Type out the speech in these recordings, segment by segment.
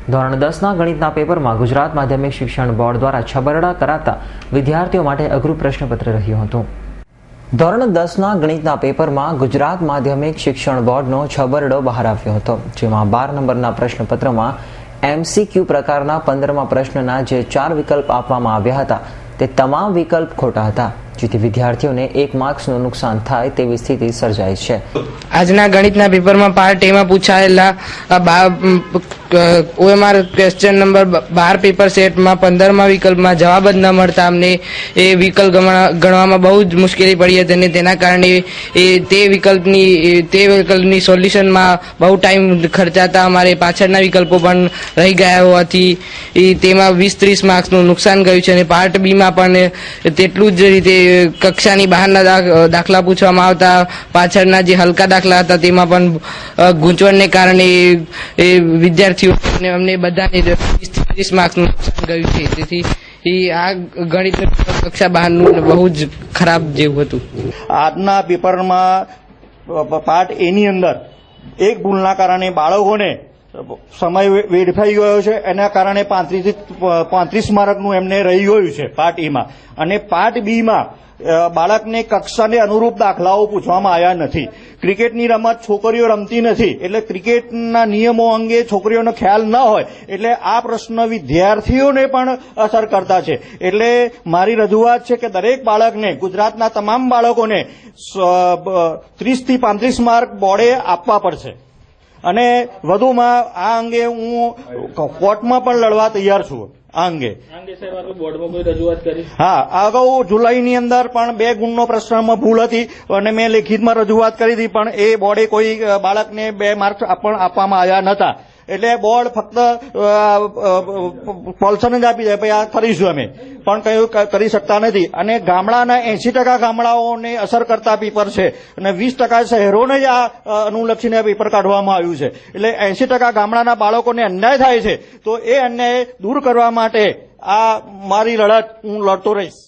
ધોરણ 10ના ગણિતના પેપરમાં ગુજરાત માધ્યમિક શિક્ષણ બોર્ડ દ્વારા છબરડા કરાતા વિદ્યાર્થીઓ માટે અઘરું પ્રશ્નપત્ર રહ્યું હતું। ધોરણ 10ના ગણિતના પેપરમાં ગુજરાત માધ્યમિક શિક્ષણ બોર્ડનો છબરડો બહાર આવ્યો હતો, જેમાં 12 નંબરના પ્રશ્નપત્રમાં MCQ પ્રકારના 15મા પ્રશ્નના જે 4 વિકલ્પ આપવામાં આવ્યા હતા તે તમામ વિકલ્પ ખોટા હતા, જેથી વિદ્યાર્થીઓને 1 માર્ક્સનું નુકસાન થાય તેવી સ્થિતિ સર્જાઈ છે। આજના ગણિતના પેપરમાં પાર્ટ એમાં પૂછાયેલા OMR ક્વેશ્ચન નંબર 12 પેપર સેટમાં 15મા વિકલ્પમાં જવાબ જ ન મળતા અમને એ વિકલ્પ ગણવામાં બહુ જ મુશ્કેલી પડી હતી અને તેના કારણે તે વિકલ્પની સોલ્યુશનમાં બહુ ટાઈમ ખર્ચાતા અમારે પાછળના વિકલ્પો પણ રહી ગયા હોવાથી તેમાં 20-30 માર્ક્સનું નુકસાન ગયું છે અને પાર્ટ બીમાં પણ તેટલું જ રીતે કક્ષાની બહારના દાખલા પૂછવામાં આવતા પાછળના જે હલકા દાખલા હતા તેમાં પણ ગૂંચવણને કારણે વિદ્યાર્થીઓને અમને બધાને 20-30 માર્ક્સનું નુકસાન ગયું છે। તેથી આ ગણિત કક્ષા બહારનું બહુ જ ખરાબ જેવું હતું। આજના પેપરમાં પાર્ટ એની અંદર એક ભૂલના કારણે બાળકોને સમય વેડફાઈ ગયો છે, એના કારણે 35 માર્કનું એમને રહી ગયું છે પાર્ટ એમાં। અને પાર્ટ બીમાં બાળકને કક્ષાને અનુરૂપ દાખલાઓ પૂછવામાં આવ્યા નથી। ક્રિકેટની રમત છોકરીઓ રમતી નથી, એટલે ક્રિકેટના નિયમો અંગે છોકરીઓનો ખ્યાલ ન હોય એટલે આ પ્રશ્ન વિદ્યાર્થીઓને પણ અસર કરતા છે। એટલે મારી રજૂઆત છે કે દરેક બાળકને, ગુજરાતના તમામ બાળકોને 30 થી 35 માર્ક બોર્ડે આપવા પડશે અને વધુમાં આ અંગે હું કોર્ટમાં પણ લડવા તૈયાર છું। આ અંગે બોર્ડમાં કોઈ રજૂઆત કરી? હા, અગાઉ જુલાઈની અંદર પણ 2 ગુણનો પ્રશ્નમાં ભૂલ હતી અને મેં લેખિતમાં રજૂઆત કરી હતી, પણ એ બોર્ડે કોઈ બાળકને 2 માર્ક્સ આપવામાં આવ્યા નહોતા। એટલે બોર્ડ ફક્ત પલ્સન જ આપી દે, આ કરીશું અમે, પણ કયું કરી શકતા નથી। અને ગામડાના 80% ગામડાઓને અસર કરતા પેપર છે અને 20% શહેરોને જ આ અનુલક્ષીને પેપર કાઢવામાં આવ્યું છે। એટલે 80% ગામડાના બાળકોને અન્યાય થાય છે, તો એ અન્યાય દૂર કરવા માટે આ મારી લડત હું લડતો રહીશ।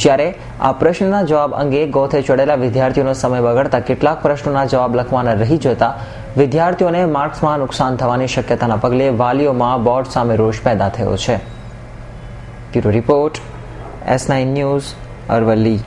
જ્યારે આ પ્રશ્નના જવાબ અંગે ગોથે ચડેલા વિદ્યાર્થીઓનો સમય બગડતા કેટલાક પ્રશ્નોના જવાબ લખવાના રહી જતા વિદ્યાર્થીઓને માર્ક્સમાં નુકસાન થવાની શક્યતાના પગલે વાલીઓમાં બોર્ડ સામે રોષ પેદા થયો છે। Bureau report, S9 news, Aravalli.